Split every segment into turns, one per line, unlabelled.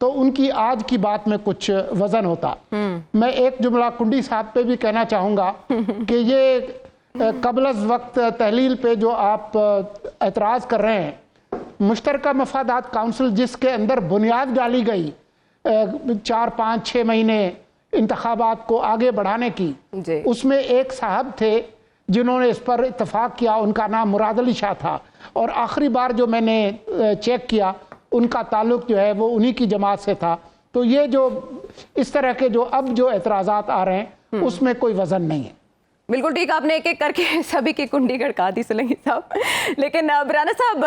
تو ان کی آج کی بات میں کچھ وزن ہوتا. میں ایک جملہ کنڈی صاحب پہ بھی کہنا چاہوں گا کہ یہ قبل از وقت تحلیل پہ جو آپ اعتراض کر رہے ہیں, مشترکہ مفادات کونسل جس کے اندر بنیاد ڈالی گئی 4 5 6 مہینے انتخابات کو آگے بڑھانے کی, اس میں ایک صاحب تھے جنہوں نے اس پر اتفاق کیا, ان کا نام مراد علی شاہ تھا, اور آخری بار جو میں نے چیک کیا ان کا تعلق جو ہے وہ انہی کی جماعت سے تھا. تو یہ جو اس طرح کے جو اب جو اعتراضات آ رہے ہیں اس میں کوئی وزن نہیں ہے.
بالکل ٹھیک, آپ نے ایک ایک کر کے سبھی کی کنڈی گڑکا دی سلنگی صاحب. لیکن رانا صاحب,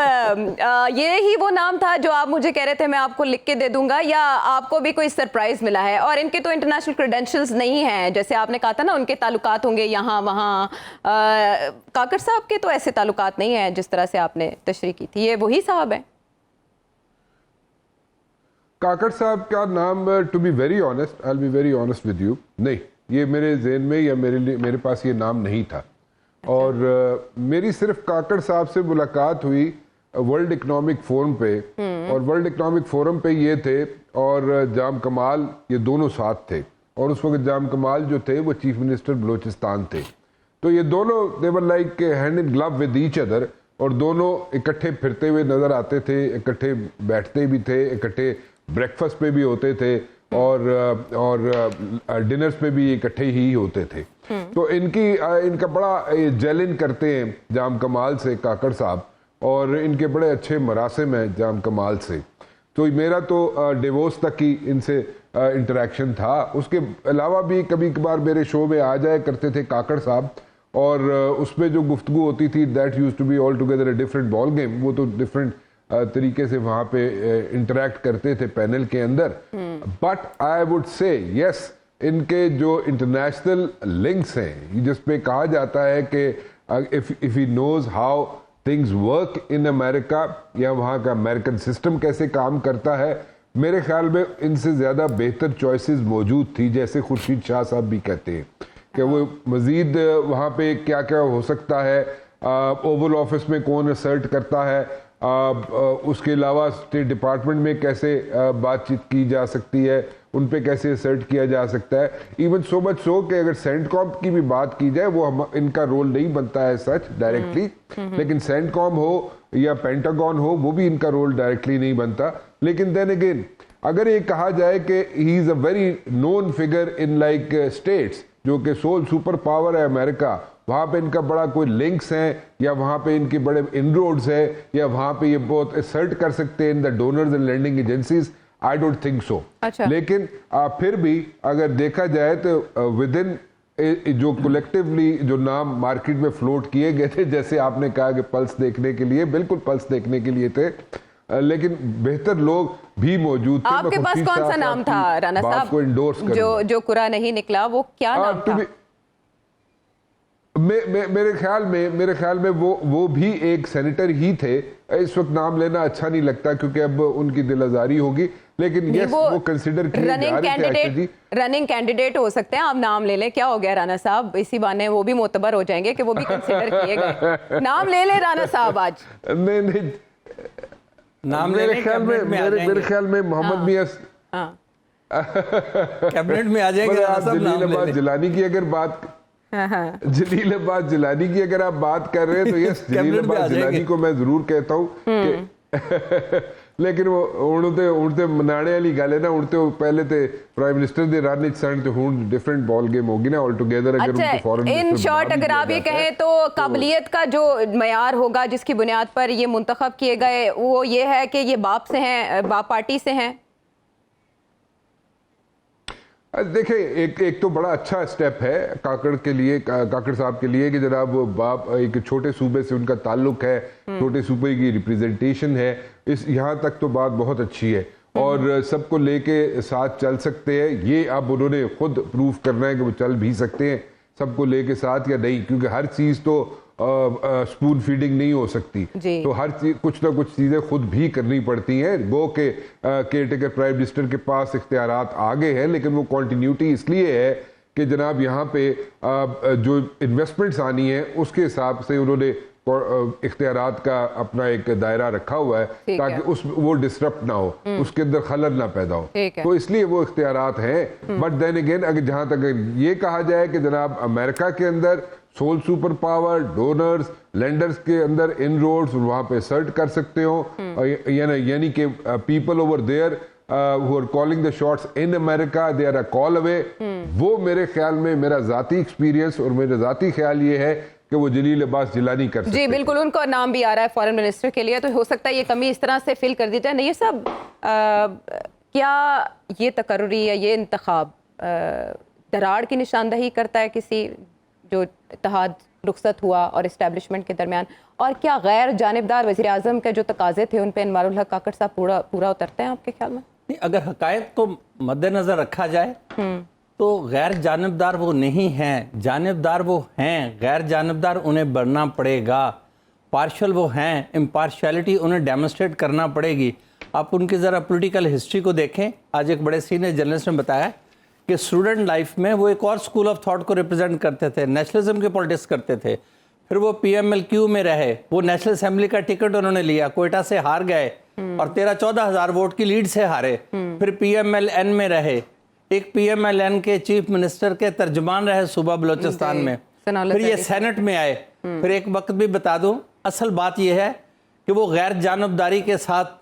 یہ ہی وہ نام تھا جو آپ مجھے کہہ رہے تھے میں آپ کو لکھ کے دے دوں گا, یا آپ کو بھی کوئی سرپرائز ملا ہے؟ اور ان کے تو انٹرنیشنل کریڈینشلز نہیں ہیں, جیسے آپ نے کہا تھا نا ان کے تعلقات ہوں گے یہاں وہاں. کاکڑ صاحب کے تو ایسے تعلقات نہیں ہیں جس طرح سے آپ نے تشریح کی تھی. یہ وہی صاحب ہیں؟
کاکڑ صاحب کا نام, to be very honest, I will be very honest with you, نہیں, یہ میرے ذہن میں یا میرے پاس یہ نام نہیں تھا. اور میری صرف کاکڑ صاحب سے ملاقات ہوئی ورلڈ اکنامک فورم پہ, اور ورلڈ اکنامک فورم پہ یہ تھے اور جام کمال, یہ دونوں ساتھ تھے, اور اس وقت جام کمال جو تھے وہ چیف منسٹر بلوچستان تھے. تو یہ دونوں they were like hand in glove with each other, اور دونوں اکٹھے پھرتے ہوئے نظر آتے تھے, اکٹھے بیٹھتے بھی تھے, اکٹھے بریکفاسٹ پہ بھی ہوتے تھے, اور ڈنرز پہ بھی اکٹھے ہی ہوتے تھے. تو ان کا بڑا جیلن کرتے ہیں جام کمال سے کاکڑ صاحب, اور ان کے بڑے اچھے مراسم ہیں جام کمال سے. تو میرا تو ڈیوورس تک ہی ان سے انٹریکشن تھا. اس کے علاوہ بھی کبھی کبھار میرے شو میں آ جایا کرتے تھے کاکڑ صاحب, اور اس میں جو گفتگو ہوتی تھی that used to be all together a different ball game. وہ تو ڈفرینٹ طریقے سے وہاں پہ انٹریکٹ کرتے تھے پینل کے اندر. بٹ آئی وڈ سے یس, ان کے جو انٹرنیشنل لنکس ہیں, جس پہ کہا جاتا ہے کہ if he knows how things work in America, یا وہاں کا امریکن سسٹم کیسے کام کرتا ہے, میرے خیال میں ان سے زیادہ بہتر چوائسز موجود تھی. جیسے خورشید شاہ صاحب بھی کہتے ہیں کہ وہ مزید وہاں پہ کیا کیا ہو سکتا ہے, اوول آفس میں کون اسرٹ کرتا ہے, اس کے علاوہ اسٹیٹ ڈپارٹمنٹ میں کیسے بات چیت کی جا سکتی ہے, ان پہ کیسے اسرٹ کیا جا سکتا ہے. ایون سو مچ سو کہ اگر سینٹ کام کی بھی بات کی جائے, وہ ان کا رول نہیں بنتا ہے سچ ڈائریکٹلی, لیکن سینٹ کام ہو یا پینٹاگون ہو, وہ بھی ان کا رول ڈائریکٹلی نہیں بنتا. لیکن دین اگین اگر یہ کہا جائے کہ he is a very known figure in like states, جو کہ سول سپر پاور ہے امریکہ, وہاں پہ ان کا بڑا کوئی لنکس ہیں, یا وہاں پہ ان کے بڑے انروڈز ہیں, یا وہاں پہ یہ بہت اسرٹ کر سکتے ہیں in the donors and lending agencies, I don't think so. لیکن پھر بھی اگر دیکھا جائے تو ود ان جو کولیکٹیولی جو نام مارکیٹ میں فلوٹ کیے گئے تھے, جیسے آپ نے کہا کہ پلس دیکھنے کے لیے, بالکل پلس دیکھنے کے لیے تھے, لیکن بہتر لوگ بھی موجود تھے.
آپ کے پاس کون سا نام تھا رانا صاحب جو قرا نہیں نکلا, وہ کیا نام تھا؟
میرے خیال میں وہ بھی ایک سینیٹر ہی تھے. اس وقت نام لینا اچھا نہیں لگتا کیونکہ اب ان کی دل آزاری ہوگی, لیکن یس وہ کنسیڈر کیے جا رہے تھے.
رننگ کینڈیڈیٹ ہو سکتے ہیں, آپ نام لے لیں, کیا ہو گیا رانا صاحب, اسی بہانے وہ بھی معتبر ہو جائیں گے کہ وہ بھی کنسیڈر کیے گئے. نام لے لیں رانا صاحب آج.
نہیں, میرے خیال میں محمد میاں
کیبنٹ میں آ جائیں گے.
جلیل آباد جیلانی کی اگر بات جلیل آباد جیلانی کی اگر آپ بات کر رہے ہیں تو یس جلیل آباد جیلانی کو میں ضرور کہتا ہوں کہ لیکن وہ اڑتے منانے والی گل ہے نا, اڑتے پہلے تے پرائم منسٹر دے رن سن تے ہن ڈیفرنٹ بال گیم ہوگی نا آل ٹوگیدر. اگر ان کو فورن
ان شارٹ اگر آپ یہ کہیں تو قابلیت کا جو معیار ہوگا جس کی بنیاد پر یہ منتخب کیے گئے, وہ یہ ہے کہ یہ باپ سے ہیں, باپ پارٹی سے ہیں.
دیکھیں ایک تو بڑا اچھا اسٹیپ ہے کاکڑ کے لیے, کاکڑ صاحب کے لیے, کہ جناب وہ باپ ایک چھوٹے صوبے سے ان کا تعلق ہے, چھوٹے صوبے کی ریپریزنٹیشن ہے, یہاں تک تو بات بہت اچھی ہے, اور سب کو لے کے ساتھ چل سکتے ہیں. یہ اب انہوں نے خود پروف کرنا ہے کہ وہ چل بھی سکتے ہیں سب کو لے کے ساتھ یا نہیں, کیونکہ ہر چیز تو سپون فیڈنگ نہیں ہو سکتی. تو ہر چیز کچھ نہ کچھ چیزیں خود بھی کرنی پڑتی ہیں. گو کہ کیئر ٹیکر پرائم منسٹر کے پاس اختیارات آگے ہیں, لیکن وہ کنٹینیوٹی اس لیے ہے کہ جناب یہاں پہ جو انویسٹمنٹس آنی ہیں اس کے حساب سے انہوں نے اختیارات کا اپنا ایک دائرہ رکھا ہوا ہے تاکہ وہ ڈسرپٹ نہ ہو, اس کے اندر خلل نہ پیدا ہو, تو اس لیے وہ اختیارات ہیں. بٹ دین اگین اگر جہاں تک یہ کہا جائے کہ جناب امریکہ کے اندر sole super power, donors, lenders کے اندر ان روڈز وہاں پہ سرٹ کر سکتے ہو, یعنی کہ people over there who are calling the shots in America, they are a call away. وہ میرے خیال میں میرا ذاتی ایکسپیرینس اور میرا ذاتی خیال یہ ہے کہ وہ جلیل عباس جیلانی کر سکتے.
جی بالکل, ان کا نام بھی آ رہا ہے فارن منسٹر کے لیے, تو ہو سکتا ہے یہ کمی اس طرح سے فل کر دی جائے. نہیں یہ سب کیا یہ تقرری یا یہ انتخاب دراڑ کی نشاندہی کرتا ہے کسی جو اتحاد رخصت ہوا اور اسٹیبلشمنٹ کے درمیان, اور کیا غیر جانبدار وزیر اعظم کے جو تقاضے تھے ان پہ انوار الحق کاکڑ صاحب پورا اترتے ہیں آپ کے خیال میں؟
اگر حقائق کو مد نظر رکھا جائے تو غیر جانبدار وہ نہیں ہیں, جانبدار وہ ہیں. غیر جانبدار انہیں بننا پڑے گا, پارشل وہ ہیں, امپارشیلٹی انہیں ڈیمونسٹریٹ کرنا پڑے گی. آپ ان کی ذرا پولیٹیکل ہسٹری کو دیکھیں. آج ایک بڑے سینئر جرنلسٹ نے بتایا کہ اسٹوڈنٹ لائف میں وہ ایک اور اسکول آف تھاٹ کو ریپرزینٹ کرتے تھے, نیشنلزم کے پالیٹکس کرتے تھے. پھر وہ پی ایم ایل کیو میں رہے, وہ نیشنل اسمبلی کا ٹکٹ انہوں نے لیا, کوئٹہ سے ہار گئے اور 13-14 ہزار ووٹ کی لیڈ سے ہارے. پھر پی ایم ایل این میں رہے, ایک پی ایم ایل این کے چیف منسٹر کے ترجمان رہے صوبہ بلوچستان میں. پھر یہ سینٹ میں آئے. پھر ایک وقت بھی بتا دوں, اصل بات یہ ہے کہ وہ غیر جانبداری کے ساتھ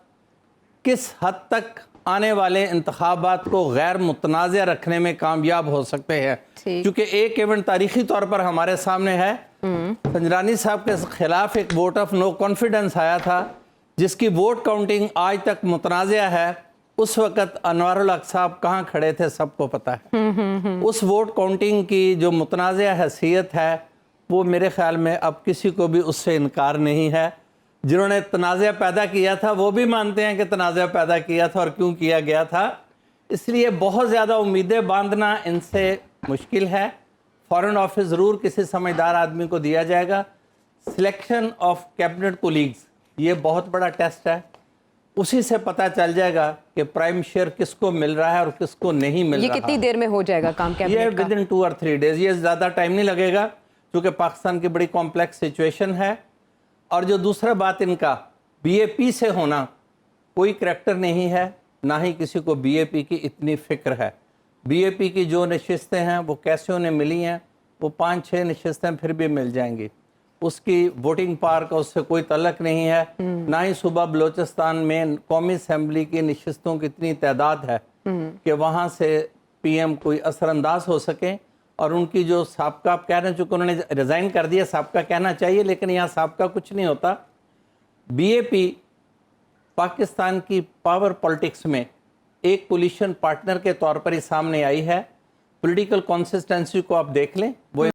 کس حد تک آنے والے انتخابات کو غیر متنازع رکھنے میں کامیاب ہو سکتے ہیں. کیونکہ ایک ایونٹ تاریخی طور پر ہمارے سامنے ہے, سنجرانی صاحب کے خلاف ایک ووٹ آف نو کانفیڈنس آیا تھا جس کی ووٹ کاؤنٹنگ آج تک متنازع ہے. اس وقت انوار الحق صاحب کہاں کھڑے تھے سب کو پتہ ہے. اس ووٹ کاؤنٹنگ کی جو متنازع حیثیت ہے وہ میرے خیال میں اب کسی کو بھی اس سے انکار نہیں ہے. جنہوں نے تنازع پیدا کیا تھا وہ بھی مانتے ہیں کہ تنازع پیدا کیا تھا اور کیوں کیا گیا تھا. اس لیے بہت زیادہ امیدیں باندھنا ان سے مشکل ہے. فارن آفس ضرور کسی سمجھدار آدمی کو دیا جائے گا. سلیکشن آف کیبنٹ کولیگز یہ بہت بڑا ٹیسٹ ہے. اسی سے پتہ چل جائے گا کہ پرائم شیئر کس کو مل رہا ہے اور کس کو نہیں مل رہا.
یہ کتنی دیر میں ہو جائے گا کام کیبنٹ کا؟
یہ ود ان 2 اور 3 days. یہ زیادہ ٹائم نہیں لگے گا کیونکہ پاکستان کی بڑی کمپلیکس سچویشن ہے. اور جو دوسرا بات ان کا بی اے پی سے ہونا, کوئی کریکٹر نہیں ہے, نہ ہی کسی کو بی اے پی کی اتنی فکر ہے. بی اے پی کی جو نشستیں ہیں وہ کیسے انہیں ملی ہیں, وہ 5-6 نشستیں پھر بھی مل جائیں گی. اس کی ووٹنگ پاور کا اس سے کوئی تعلق نہیں ہے. نہ ہی صوبہ بلوچستان میں قومی اسمبلی کی نشستوں کی اتنی تعداد ہے کہ وہاں سے پی ایم کوئی اثر انداز ہو سکے. اور ان کی جو سابقہ آپ کہہ رہے ہیں, چونکہ انہوں نے ریزائن کر دیا, سابقہ کہنا چاہیے لیکن یہاں سابقہ کچھ نہیں ہوتا. بی اے پی پاکستان کی پاور پالیٹکس میں ایک پولیشن پارٹنر کے طور پر ہی سامنے آئی ہے. پولیٹیکل کنسسٹنسی کو آپ دیکھ لیں, وہ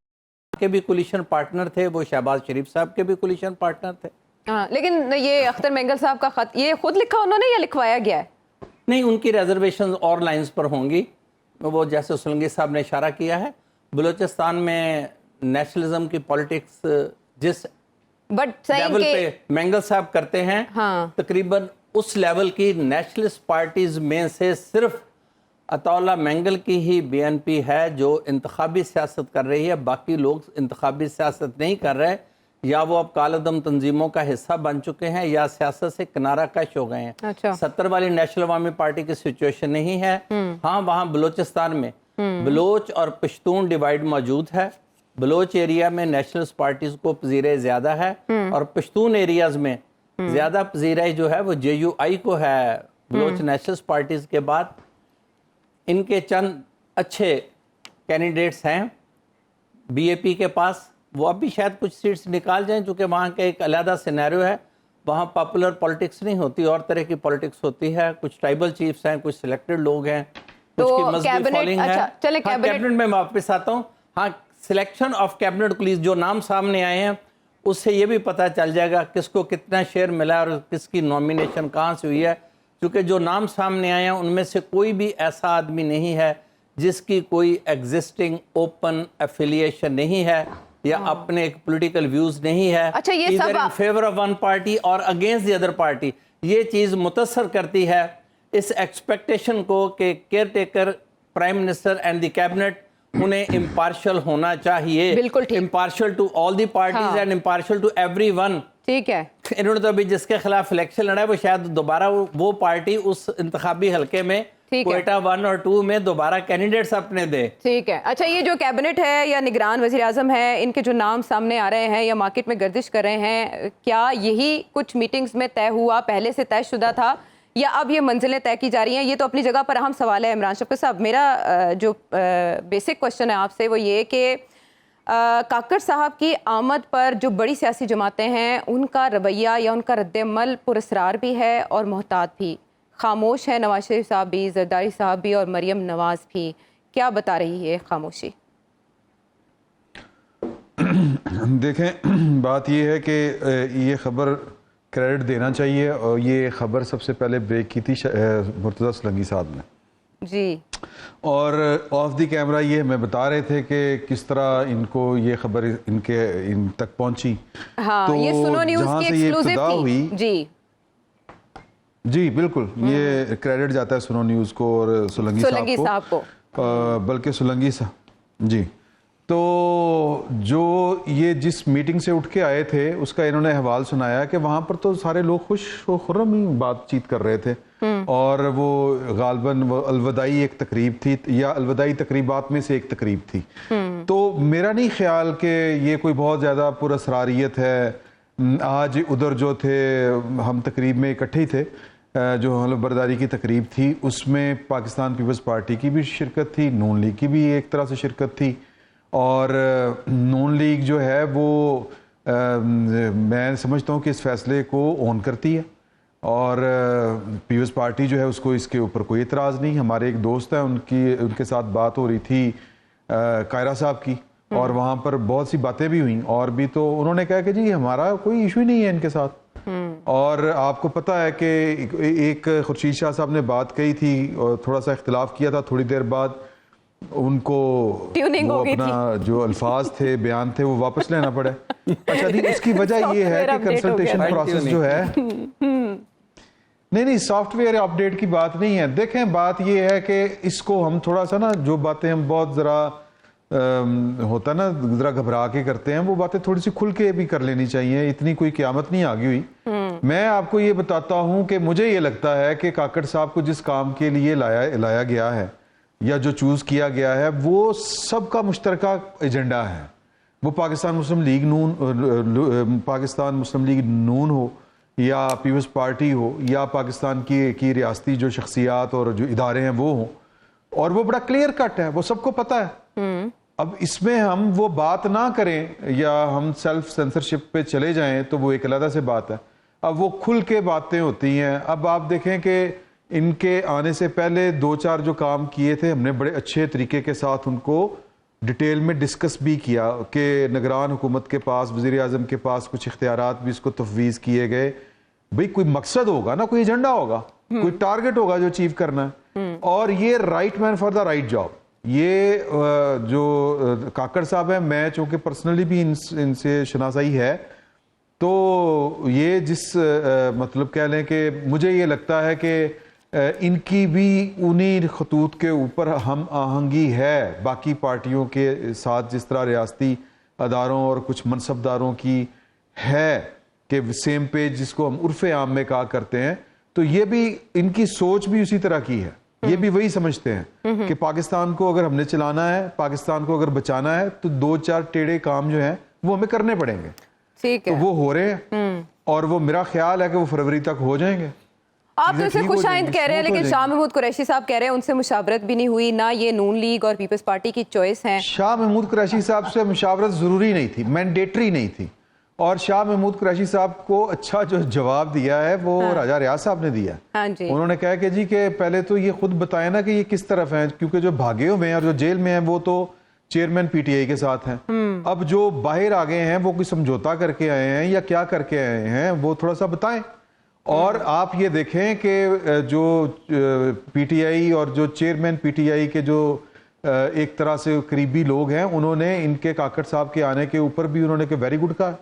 کے بھی کولیشن پارٹنر تھے, وہ شہباز شریف صاحب کے بھی کولیشن پارٹنر تھے.
لیکن یہ اختر مینگل صاحب کا خط یہ خود لکھا انہوں نے یا لکھوایا گیا ہے؟
نہیں, ان کی ریزرویشنز اور لائنز پر ہوں گی. وہ جیسے سلنگی صاحب نے اشارہ کیا ہے, بلوچستان میں نیشنلزم کی پالیٹکس جس لیول پہ مینگل صاحب کرتے ہیں, تقریباً اس لیول کی نیشنلسٹ پارٹیز میں سے صرف عطاءاللہ مینگل کی ہی بی این پی ہے جو انتخابی سیاست کر رہی ہے. باقی لوگ انتخابی سیاست نہیں کر رہے, یا وہ اب کالعدم تنظیموں کا حصہ بن چکے ہیں یا سیاست سے کنارہ کش ہو گئے ہیں. 70 والی نیشنل عوامی پارٹی کی سچویشن نہیں ہے. ہاں, وہاں بلوچستان میں بلوچ اور پشتون ڈیوائیڈ موجود ہے. بلوچ ایریا میں نیشنلسٹ پارٹیز کو پذیرے زیادہ ہے, اور پشتون ایریاز میں زیادہ پذیرے جو ہے وہ جے یو آئی کو ہے بلوچ نیشنلسٹ پارٹیز کے بعد. ان کے چند اچھے کینڈیڈیٹس ہیں بی اے پی کے پاس, وہ اب بھی شاید کچھ سیٹس نکال جائیں, چونکہ وہاں کا ایک علیحدہ سینیریو ہے. وہاں پاپولر پالیٹکس نہیں ہوتی, اور طرح کی پالیٹکس ہوتی ہے. کچھ ٹرائبل چیفز ہیں, کچھ سلیکٹڈ لوگ ہیں, کچھ کی مذہبی فالوئنگ ہے. کیبنٹ میں واپس آتا ہوں. ہاں, سلیکشن آف کیبنٹ پولیس جو نام سامنے آئے ہیں اس سے یہ بھی پتہ چل جائے گا کس کو کتنا شیئر ملا اور کس کی نومینیشن کہاں سے ہوئی ہے. کیونکہ جو نام سامنے آئے ہیں ان میں سے کوئی بھی ایسا آدمی نہیں ہے جس کی کوئی ایگزسٹنگ اوپن ایفیلیشن نہیں ہے یا اپنے ایک پولیٹیکل ویوز نہیں ہے, either in favor of one party اور against the other party. یہ چیز متاثر کرتی ہے اس ایکسپیکٹیشن کو کہ caretaker prime minister and the cabinet انہیں امپارشل ہونا چاہیے,
بالکل ٹھیک,
impartial to all the parties and impartial to everyone.
ٹھیک ہے,
انہوں نے تو ابھی جس کے خلاف الیکشن لڑا ہے وہ شاید دوبارہ وہ پارٹی اس انتخابی حلقے میں کوئٹہ 1 اور 2 میں دوبارہ کینڈیڈیٹس اپنے دے.
ٹھیک ہے. اچھا, یہ جو کیبنٹ ہے یا نگران وزیر اعظم ہے, ان کے جو نام سامنے آ رہے ہیں یا مارکیٹ میں گردش کر رہے ہیں, کیا یہی کچھ میٹنگز میں طے ہوا, پہلے سے طے شدہ تھا, یا اب یہ منزلیں طے کی جا رہی ہیں؟ یہ تو اپنی جگہ پر اہم سوال ہے. عمران شفقت صاحب, میرا جو بیسک کوشچن ہے آپ سے وہ یہ کہ کاکڑ صاحب کی آمد پر جو بڑی سیاسی جماعتیں ہیں ان کا رویہ یا ان کا رد عمل پراسرار بھی ہے اور محتاط بھی. خاموش ہے نواز شریف صاحب بھی, زرداری صاحب بھی, اور مریم نواز بھی. کیا بتا رہی ہے خاموشی؟
دیکھیں, بات یہ ہے کہ یہ خبر کریڈٹ دینا چاہیے, اور یہ خبر سب سے پہلے بریک کی تھی مرتضیٰ سلنگی صاحب نے
جی,
اور آف دی کیمرہ یہ ہمیں بتا رہے تھے کہ کس طرح ان کو یہ خبر ان تک پہنچی.
ہاں, یہ سنو نیوز
جہاں
کی
سے یہ ابتدا
ایکسکلوزیو
ہوئی,
تھی.
جی بالکل, یہ کریڈٹ جاتا ہے سنو نیوز کو اور سلنگی صاحب کو, بلکہ سلنگی صاحب جی. تو جو یہ جس میٹنگ سے اٹھ کے آئے تھے اس کا انہوں نے احوال سنایا کہ وہاں پر تو سارے لوگ خوش و خرم ہی بات چیت کر رہے تھے, اور وہ غالباً وہ الوداعی ایک تقریب تھی یا الوداعی تقریبات میں سے ایک تقریب تھی. تو میرا نہیں خیال کہ یہ کوئی بہت زیادہ پراسراریت ہے. آج ادھر جو تھے ہم تقریب میں اکٹھے ہی تھے, جو حلف برداری کی تقریب تھی اس میں پاکستان پیپلز پارٹی کی بھی شرکت تھی, نون لیگ کی بھی ایک طرح سے شرکت تھی, اور نون لیگ جو ہے وہ میں سمجھتا ہوں کہ اس فیصلے کو اون کرتی ہے, اور پیپلز پارٹی جو ہے اس کو اس کے اوپر کوئی اعتراض نہیں. ہمارے ایک دوست ہیں, ان کے ساتھ بات ہو رہی تھی قائرہ صاحب کی, اور وہاں پر بہت سی باتیں بھی ہوئیں, اور بھی تو انہوں نے کہا کہ جی ہمارا کوئی ایشو ہی نہیں ہے ان کے ساتھ. اور آپ کو پتہ ہے کہ ایک خورشید شاہ صاحب نے بات کہی تھی اور تھوڑا سا اختلاف کیا تھا, تھوڑی دیر بعد ان کو وہ اپنا جو الفاظ تھے, بیان تھے, وہ واپس لینا پڑے. اچھا جی, اس کی وجہ یہ ہے کہ کنسلٹیشن پروسیس جو ہے, نہیں سافٹ ویئر اپڈیٹ کی بات نہیں ہے. دیکھیں, بات یہ ہے کہ اس کو ہم تھوڑا سا نا, جو باتیں ہم بہت ذرا ہوتا نا ذرا گھبرا کے کرتے ہیں, وہ باتیں تھوڑی سی کھل کے بھی کر لینی چاہیے. اتنی کوئی قیامت نہیں آگئی ہوئی. میں آپ کو یہ بتاتا ہوں کہ مجھے یہ لگتا ہے کہ کاکڑ صاحب کو جس کام کے لیے لایا گیا ہے یا جو چوز کیا گیا ہے وہ سب کا مشترکہ ایجنڈا ہے. وہ پاکستان مسلم لیگ نون ہو یا پیپلز پارٹی ہو یا پاکستان کی ریاستی جو شخصیات اور جو ادارے ہیں وہ ہوں, اور وہ بڑا کلیئر کٹ ہے, وہ سب کو پتہ ہے. اب اس میں ہم وہ بات نہ کریں یا ہم سیلف سینسرشپ پہ چلے جائیں تو وہ ایک علیحدہ سے بات ہے. اب وہ کھل کے باتیں ہوتی ہیں. اب آپ دیکھیں کہ ان کے آنے سے پہلے 2-4 جو کام کیے تھے, ہم نے بڑے اچھے طریقے کے ساتھ ان کو ڈیٹیل میں ڈسکس بھی کیا کہ نگران حکومت کے پاس, وزیر اعظم کے پاس کچھ اختیارات بھی اس کو تفویض کیے گئے. بھئی کوئی مقصد ہوگا نا, کوئی ایجنڈا ہوگا, کوئی ٹارگٹ ہوگا جو اچیو کرنا ہے, اور یہ right man for the right job. یہ جو کاکڑ صاحب ہیں, میں چونکہ پرسنلی بھی ان سے شناسائی ہے, تو یہ جس مطلب کہہ لیں کہ مجھے یہ لگتا ہے کہ ان کی بھی انہی خطوط کے اوپر ہم آہنگی ہے باقی پارٹیوں کے ساتھ, جس طرح ریاستی اداروں اور کچھ منصبداروں کی ہے کہ سیم پیج جس کو ہم عرف عام میں کہا کرتے ہیں. تو یہ بھی ان کی سوچ بھی اسی طرح کی ہے. یہ بھی وہی سمجھتے ہیں کہ پاکستان کو اگر ہم نے چلانا ہے, پاکستان کو اگر بچانا ہے, تو 2-4 ٹیڑے کام جو ہیں وہ ہمیں کرنے پڑیں گے. تو وہ ہو رہے ہیں, اور وہ میرا خیال ہے کہ وہ فروری تک ہو جائیں گے.
آپ تو اسے خوش آئند کہہ رہے ہیں, لیکن شاہ محمود قریشی صاحب کہہ رہے ہیں ان سے مشاورت بھی نہیں ہوئی, نہ یہ نون لیگ اور پیپلز پارٹی کی چوائس ہیں.
شاہ محمود قریشی صاحب سے مشاورت ضروری نہیں تھی, مینڈیٹری نہیں تھی. اور شاہ محمود قریشی صاحب کو اچھا جو جواب دیا ہے وہ راجہ ریاض صاحب نے دیا. انہوں نے کہا کہ جی کہ پہلے تو یہ خود بتائیں نا کہ یہ کس طرف ہیں, کیونکہ جو بھاگے ہوئے ہیں اور جو جیل میں ہیں وہ تو چیئرمین پی ٹی آئی کے ساتھ ہیں. اب جو باہر آ گئے ہیں وہ کوئی سمجھوتا کر کے آئے ہیں یا کیا کر کے آئے ہیں, وہ تھوڑا سا بتائیں. اور آپ یہ دیکھیں کہ جو پی ٹی آئی اور جو چیئرمین پی ٹی آئی کے جو ایک طرح سے قریبی لوگ ہیں, انہوں نے ان کے کاکڑ صاحب کے آنے کے اوپر بھی انہوں نے کہ ویری گڈ کہا,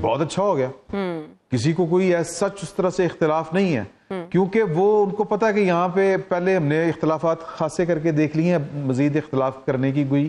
بہت اچھا ہو گیا. کسی کو کوئی سچ اس طرح سے اختلاف نہیں ہے, کیونکہ وہ ان کو پتا ہے کہ یہاں پہ پہلے ہم نے اختلافات خاصے کر کے دیکھ لی ہیں, مزید اختلاف کرنے کی کوئی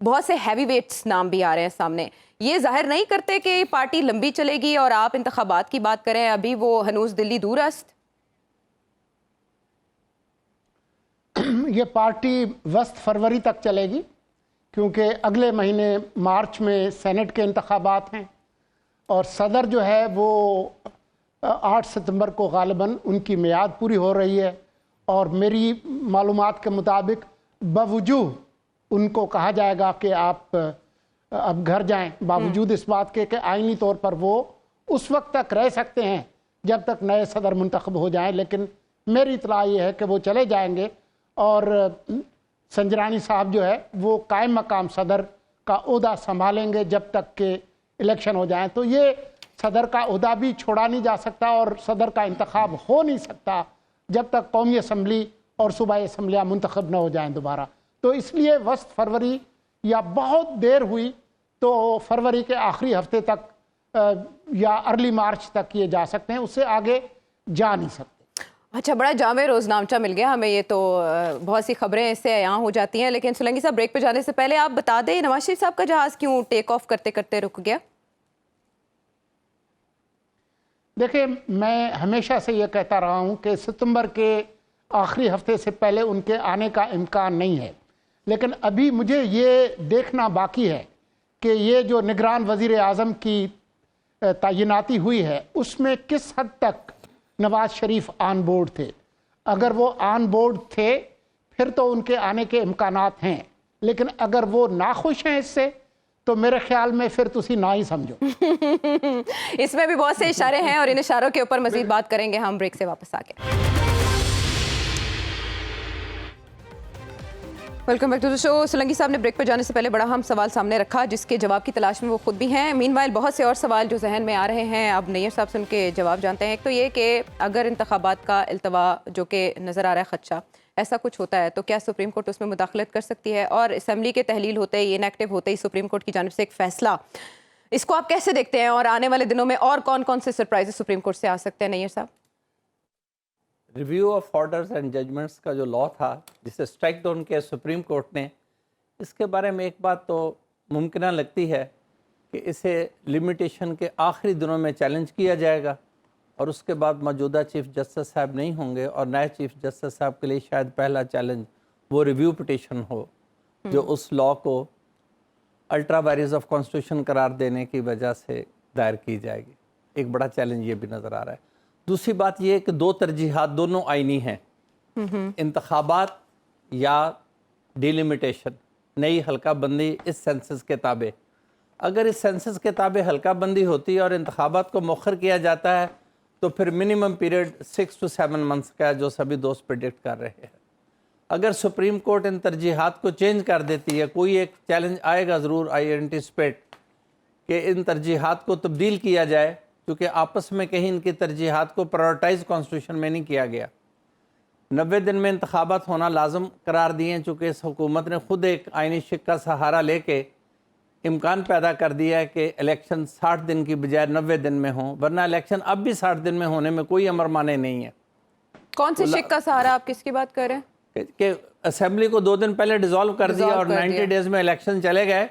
بہت سے ہیوی ویٹس نام بھی آ رہے ہیں سامنے. یہ ظاہر نہیں کرتے کہ پارٹی لمبی چلے گی اور آپ انتخابات کی بات کریں, ابھی وہ ہنوز دلی دور است.
یہ پارٹی وسط فروری تک چلے گی کیونکہ اگلے مہینے مارچ میں سینٹ کے انتخابات ہیں اور صدر جو ہے وہ 8 ستمبر کو غالباً ان کی میعاد پوری ہو رہی ہے, اور میری معلومات کے مطابق باوجود ان کو کہا جائے گا کہ آپ اب گھر جائیں, باوجود اس بات کے کہ آئینی طور پر وہ اس وقت تک رہ سکتے ہیں جب تک نئے صدر منتخب ہو جائیں, لیکن میری اطلاع یہ ہے کہ وہ چلے جائیں گے اور سنجرانی صاحب جو ہے وہ قائم مقام صدر کا عہدہ سنبھالیں گے جب تک کہ الیکشن ہو جائیں. تو یہ صدر کا عہدہ بھی چھوڑا نہیں جا سکتا اور صدر کا انتخاب ہو نہیں سکتا جب تک قومی اسمبلی اور صوبائی اسمبلیاں منتخب نہ ہو جائیں دوبارہ. تو اس لیے وسط فروری یا بہت دیر ہوئی تو فروری کے آخری ہفتے تک یا ارلی مارچ تک یہ جا سکتے ہیں, اس سے آگے جا نہیں سکتے.
اچھا, بڑا جامع روزنامچہ مل گیا ہمیں, یہ تو بہت سی خبریں اس سے عیاں ہو جاتی ہیں. لیکن سولنگی صاحب, بریک پہ جانے سے پہلے آپ بتا دیں نواز شریف صاحب کا جہاز کیوں ٹیک آف کرتے کرتے رک گیا؟
دیکھیں, میں ہمیشہ سے یہ کہتا رہا ہوں کہ ستمبر کے آخری ہفتے سے پہلے ان کے آنے کا امکان نہیں ہے, لیکن ابھی مجھے یہ دیکھنا باقی ہے کہ یہ جو نگران وزیر اعظم کی تعیناتی ہوئی ہے اس میں کس حد تک نواز شریف آن بورڈ تھے. اگر وہ آن بورڈ تھے پھر تو ان کے آنے کے امکانات ہیں, لیکن اگر وہ ناخوش ہیں اس سے تو میرے خیال میں پھر تسی نہ ہی سمجھو.
اس میں بھی بہت سے اشارے ہیں اور ان اشاروں کے اوپر مزید بات کریں گے ہم بریک سے واپس آ کے. ویلکم بیک ٹو دی شو. سولنگی صاحب نے بریک پر جانے سے پہلے بڑا اہم سوال سامنے رکھا جس کے جواب کی تلاش میں وہ خود بھی ہیں. مین وائل بہت سے اور سوال جو ذہن میں آ رہے ہیں, اب نیئر صاحب سے ان کے جواب جانتے ہیں. ایک تو یہ کہ اگر انتخابات کا التوا جو کہ نظر آ رہا ہے خدشہ, ایسا کچھ ہوتا ہے تو کیا سپریم کورٹ اس میں مداخلت کر سکتی ہے؟ اور اسمبلی کے تحلیل ہوتے ہی, انیکٹیو ہوتے ہی سپریم کورٹ کی جانب سے ایک فیصلہ, اس کو آپ کیسے دیکھتے ہیں؟ اور آنے والے دنوں میں اور کون کون سے سرپرائز سپریم کورٹ سے آ سکتے ہیں نیئر صاحب؟
Review of orders and judgments کا جو لا تھا جسے اسٹرائک ڈاؤن کیا سپریم کورٹ نے, اس کے بارے میں ایک بات تو ممکنہ لگتی ہے کہ اسے لمیٹیشن کے آخری دنوں میں چیلنج کیا جائے گا اور اس کے بعد موجودہ چیف جسٹس صاحب نہیں ہوں گے اور نئے چیف جسٹس صاحب کے لیے شاید پہلا چیلنج وہ ریویو پٹیشن ہو جو اس لا کو الٹرا وائرز آف کانسٹیٹیوشن قرار دینے کی وجہ سے دائر کی جائے گی. ایک بڑا چیلنج یہ بھی نظر آ رہا ہے. دوسری بات یہ کہ دو ترجیحات دونوں آئینی ہیں, انتخابات یا ڈیلیمیٹیشن, نئی حلقہ بندی اس سینسس کے تابع. اگر اس سینسس کے تابع حلقہ بندی ہوتی ہے اور انتخابات کو مؤخر کیا جاتا ہے تو پھر منیمم پیریڈ 6 to 7 months کا ہے جو سبھی دوست پریڈکٹ کر رہے ہیں. اگر سپریم کورٹ ان ترجیحات کو چینج کر دیتی ہے, کوئی ایک چیلنج آئے گا ضرور, آئی اینٹیسپیٹ کہ ان ترجیحات کو تبدیل کیا جائے, کیونکہ آپس میں کہیں ان کی ترجیحات کو پرائورٹائز کانسٹیٹیوشن میں نہیں کیا گیا. 90 دن میں انتخابات ہونا لازم قرار دیے ہیں, چونکہ اس حکومت نے خود ایک آئینی شک کا سہارا لے کے امکان پیدا کر دیا ہے کہ الیکشن 60 دن کی بجائے 90 دن میں ہوں, ورنہ الیکشن اب بھی 60 دن میں ہونے میں کوئی امر مانے نہیں ہے.
کون سے شک کا سہارا, آپ کس کی بات کر رہے ہیں؟
کہ اسمبلی کو 2 دن پہلے ڈیزالو کر دیا اور 90 ڈیز میں الیکشن چلے گئے.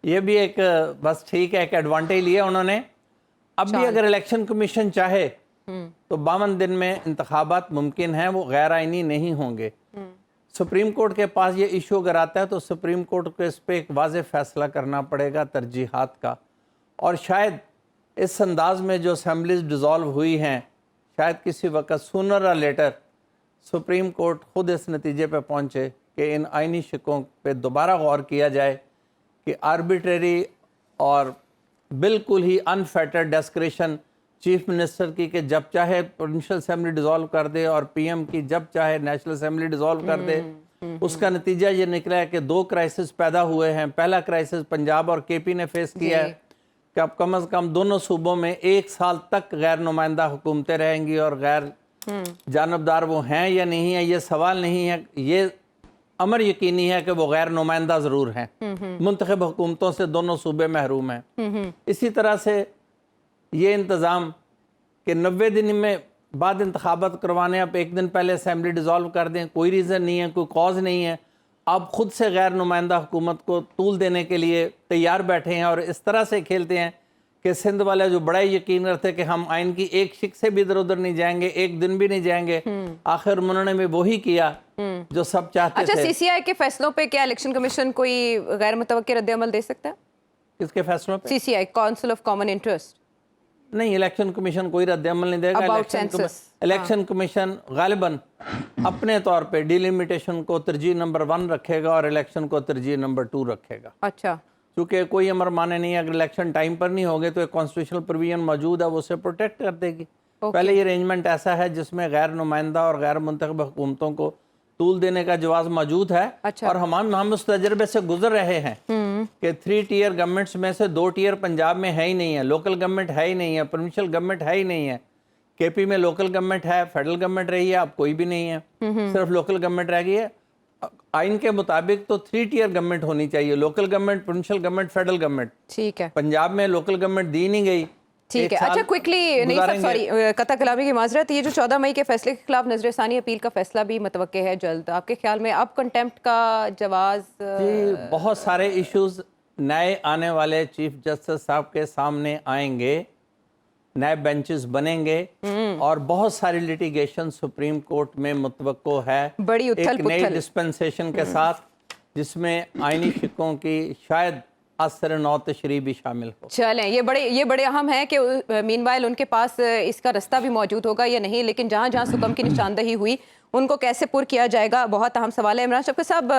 یہ بھی ایک بس ٹھیک ہے, ایک ایڈوانٹیج لیا انہوں نے. اب بھی اگر الیکشن کمیشن چاہے تو 52 دن میں انتخابات ممکن ہیں, وہ غیر آئینی نہیں ہوں گے. سپریم کورٹ کے پاس یہ ایشو اگر آتا ہے تو سپریم کورٹ کو اس پہ ایک واضح فیصلہ کرنا پڑے گا ترجیحات کا, اور شاید اس انداز میں جو اسمبلیز ڈیزالو ہوئی ہیں شاید کسی وقت سونر اور لیٹر سپریم کورٹ خود اس نتیجے پہ پہنچے کہ ان آئینی شکوں پہ دوبارہ غور کیا جائے کہ آربیٹری اور بالکل ہی انفیٹرڈ ڈسکریشن چیف منسٹر کی کہ جب چاہے پروونشل اسمبلی ڈیزالو کر دے اور پی ایم کی جب چاہے نیشنل اسمبلی ڈیزالو کر دے. اس کا نتیجہ یہ نکلا ہے کہ 2 کرائسس پیدا ہوئے ہیں. پہلا کرائسس پنجاب اور کے پی نے فیس کیا ہے کہ اب کم از کم دونوں صوبوں میں 1 سال تک غیر نمائندہ حکومتیں رہیں گی, اور غیر جانبدار وہ ہیں یا نہیں ہیں یہ سوال نہیں ہے, یہ امر یقینی ہے کہ وہ غیر نمائندہ ضرور ہیں. منتخب حکومتوں سے دونوں صوبے محروم ہیں. اسی طرح سے یہ انتظام کہ 90 دن میں بعد انتخابات کروانے, اب 1 دن پہلے اسمبلی ڈیزالو کر دیں, کوئی ریزن نہیں ہے, کوئی کاز نہیں ہے, آپ خود سے غیر نمائندہ حکومت کو طول دینے کے لیے تیار بیٹھے ہیں اور اس طرح سے کھیلتے ہیں کہ سندھ والے جو بڑا یقین کرتے کہ ہم آئین کی ایک شک سے بھی ادھر ادھر نہیں جائیں گے، ایک دن بھی نہیں جائیں گے، آخر انہوں نے بھی وہی کیا جو سب چاہتے
اچھا،
تھے۔
سی سی آئی کے فیصلوں پہ کیا الیکشن کمیشن کوئی غیر متوقع رد عمل دے سکتا ہے؟
کس کے فیصلوں پہ؟
سی سی آئی، کونسل آف کامن انٹرسٹ۔
نہیں، الیکشن کمیشن کوئی رد عمل نہیں دے گا۔
About census۔
الیکشن کمیشن غالباً اپنے طور پہ ڈیلیمیٹیشن کو ترجیح نمبر 1 رکھے گا اور الیکشن کو ترجیح نمبر 2 رکھے گا،
اچھا،
کیونکہ کوئی امر مانے نہیں ہے، اگر الیکشن ٹائم پر نہیں ہوگے تو ایک کانسٹیٹیوشنل پروویژن موجود ہے، وہ اسے پروٹیکٹ کر دے گی۔ پہلے یہ ارینجمنٹ ایسا ہے جس میں غیر نمائندہ اور غیر منتخب حکومتوں کو طول دینے کا جواز موجود ہے، اور ہم اس تجربے سے گزر رہے ہیں کہ 3 ٹیئر گورنمنٹس میں سے 2 ٹیئر پنجاب میں ہے ہی نہیں ہے، لوکل گورنمنٹ ہے ہی نہیں ہے، پروونشل گورنمنٹ ہے ہی نہیں ہے۔ کے پی میں لوکل گورنمنٹ ہے، فیڈرل گورنمنٹ رہی ہے، اب کوئی بھی نہیں ہے، صرف لوکل گورنمنٹ رہ گئی ہے۔ آئین کے مطابق تو 3 ٹیئر گورنمنٹ ہونی چاہیے، local government, provincial government, federal government.
ٹھیک ہے،
پنجاب میں لوکل گورنمنٹ دی نہیں گئی۔
ٹھیک ہے۔ اچھا، کوئکلی، نہیں سر، سوری قطع کلامی کی معذرت، یہ جو 14 مئی کے فیصلے کے خلاف نظر ثانی اپیل کا فیصلہ بھی متوقع ہے جلد، آپ کے خیال میں اب کنٹیمپٹ کا جواز؟
جی، بہت سارے ایشوز نئے آنے والے چیف جسٹس صاحب کے سامنے آئیں گے، نئے بینچز بنیں گے، اور بہت ساری لیٹیگیشن سپریم کورٹ میں متوقع ہے،
بڑی اتھل
ایک نئی
پتھل
ڈسپنسیشن کے ساتھ، جس میں آئینی شکوں کی شاید اثر نو تشریح بھی شامل ہو۔
چلیں، یہ بڑے اہم ہے کہ مین وائل ان کے پاس اس کا رستہ بھی موجود ہوگا یا نہیں، لیکن جہاں جہاں سکم کی نشاندہی ہوئی ان کو کیسے پر کیا جائے گا، بہت اہم سوال ہے۔ عمران شفقت صاحب،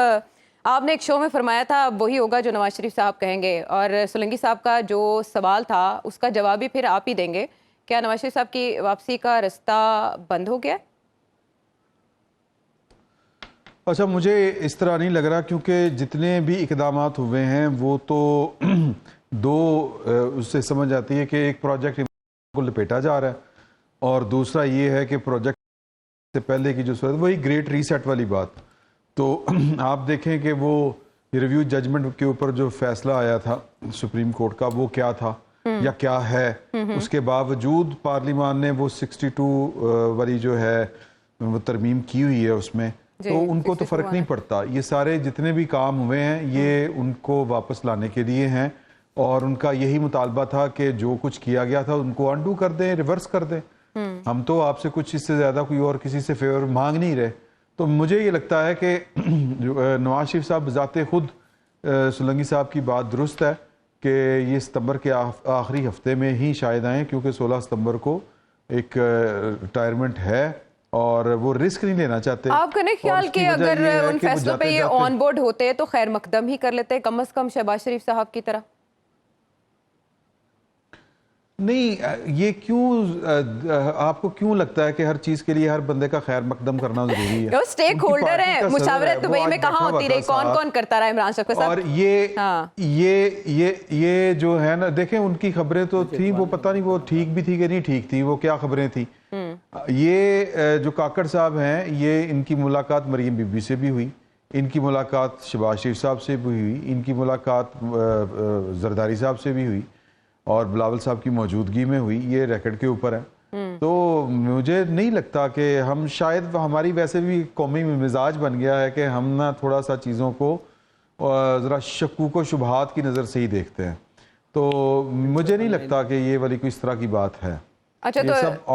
آپ نے ایک شو میں فرمایا تھا وہی ہوگا جو نواز شریف صاحب کہیں گے، اور سولنگی صاحب کا جو سوال تھا اس کا جواب بھی پھر آپ ہی دیں گے۔ کیا نواز شریف صاحب کی واپسی کا رستہ بند ہو گیا؟
اچھا، مجھے اس طرح نہیں لگ رہا، کیونکہ جتنے بھی اقدامات ہوئے ہیں وہ تو اس سے سمجھ آتی ہے کہ ایک پروجیکٹ کو لپیٹا جا رہا ہے، اور دوسرا یہ ہے کہ پروجیکٹ سے پہلے کی جو صورت، وہی گریٹ ریسیٹ والی بات۔ تو آپ دیکھیں کہ وہ ریویو ججمنٹ کے اوپر جو فیصلہ آیا تھا سپریم کورٹ کا، وہ کیا تھا یا کیا ہے، اس کے باوجود پارلیمان نے وہ 62 والی جو ہے وہ ترمیم کی ہوئی ہے اس میں، تو ان کو تو فرق نہیں پڑتا۔ یہ سارے جتنے بھی کام ہوئے ہیں یہ ان کو واپس لانے کے لیے ہیں، اور ان کا یہی مطالبہ تھا کہ جو کچھ کیا گیا تھا ان کو انڈو کر دیں، ریورس کر دیں۔ ہم تو آپ سے کچھ اس سے زیادہ کوئی اور کسی سے فیور مانگ نہیں رہے۔ تو مجھے یہ لگتا ہے کہ نواز شریف صاحب بذات خود، سولنگی صاحب کی بات درست ہے کہ یہ ستمبر کے آخری ہفتے میں ہی شاید آئیں، کیونکہ 16 ستمبر کو ایک ریٹائرمنٹ ہے اور وہ رسک نہیں لینا چاہتے۔
آپ کا نہیں خیال کہ اگر ان فیصلوں پہ یہ آن بورڈ ہوتے تو خیر مقدم ہی کر لیتے، کم از کم شہباز شریف صاحب کی طرح؟
نہیں، یہ کیوں، آپ کو کیوں لگتا ہے کہ ہر چیز کے لیے ہر بندے کا خیر مقدم کرنا ضروری ہے؟
وہ سٹیک ہولڈر ہیں، مشاورت دبئی میں کہاں ہوتی رہی، کون کون کرتا رہا عمران شفقت صاحب؟
اور یہ جو ہے نا، دیکھیں ان کی خبریں تو تھیں، وہ پتہ نہیں وہ ٹھیک بھی تھی کہ نہیں ٹھیک تھی، وہ کیا خبریں تھیں۔ یہ جو کاکڑ صاحب ہیں، یہ ان کی ملاقات مریم بی بی سے بھی ہوئی، ان کی ملاقات شہباز شریف صاحب سے بھی ہوئی، ان کی ملاقات زرداری صاحب سے بھی ہوئی، اور بلاول صاحب کی موجودگی میں ہوئی، یہ ریکارڈ کے اوپر ہے۔ تو مجھے نہیں لگتا کہ ہم، شاید ہماری ویسے بھی قومی مزاج بن گیا ہے کہ ہم نا تھوڑا سا چیزوں کو ذرا شکوک و شبہات کی نظر سے ہی دیکھتے ہیں، تو مجھے نہیں لگتا کہ یہ والی کوئی اس طرح کی بات ہے۔
اچھا،
یہ سب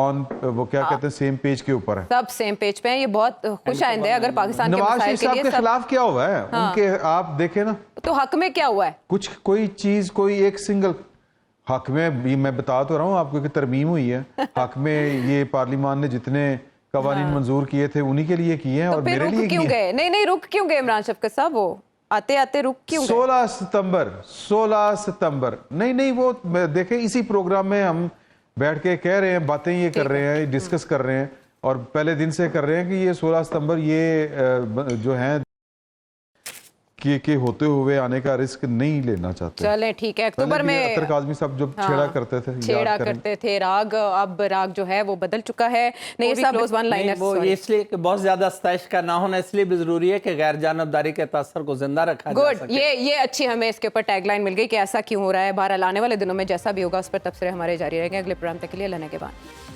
وہ کیا کہتے ہیں، سیم پیج کے اوپر ہے،
سب سیم پیج پہ ہیں، یہ بہت خوش آئند ہے اگر پاکستان کے
نواز
مسائل
شریف
کے
صاحب
لیے
کے خلاف کیا ہوا ہے ان کے، آپ دیکھیں نا،
تو حق میں کیا ہوا ہے؟
کچھ کوئی چیز، کوئی ایک سنگل حق میں بتا تو رہا ہوں آپ کو کہ ترمیم ہوئی ہے، حق میں یہ پارلیمان نے جتنے قوانین منظور کیے تھے انہی کے لیے کیے ہیں، اور میرے لیے
کیوں گئے؟ نہیں رک کیوں گئے عمران شفقت صاحب؟ وہ آتے آتے رک کیوں گئے؟
16 ستمبر نہیں، وہ دیکھیں اسی پروگرام میں ہم بیٹھ کے کہہ رہے ہیں، باتیں یہ کر رہے ہیں، ڈسکس کر رہے ہیں، اور پہلے دن سے کر رہے ہیں کہ یہ 16 ستمبر یہ جو ہیں کہ ہوتے ہوئے آنے کا رسک نہیں لینا چاہتے۔
چلیں ٹھیک ہے، اکتوبر میں
عطر کاظمی صاحب جب چھیڑا کرتے
تھے راگ، اب راگ جو ہے وہ بدل چکا ہے۔ نہیں، یہ سب کلوز ون لائنرز،
وہ اس لیے کہ بہت زیادہ ستائش کا نہ ہونا اس لیے بھی ضروری ہے کہ غیر جانبداری کے تاثر کو زندہ رکھا جا سکے۔
گڈ، یہ اچھی ہمیں اس کے اوپر ٹیگ لائن مل گئی کہ ایسا کیوں ہو رہا ہے۔ بہرحال آنے والے دنوں میں جیسا بھی ہوگا اس پر تبصرے ہمارے جاری رہیں گے۔ اگلے پروگرام تک کے لیے اللہ نے کے بعد۔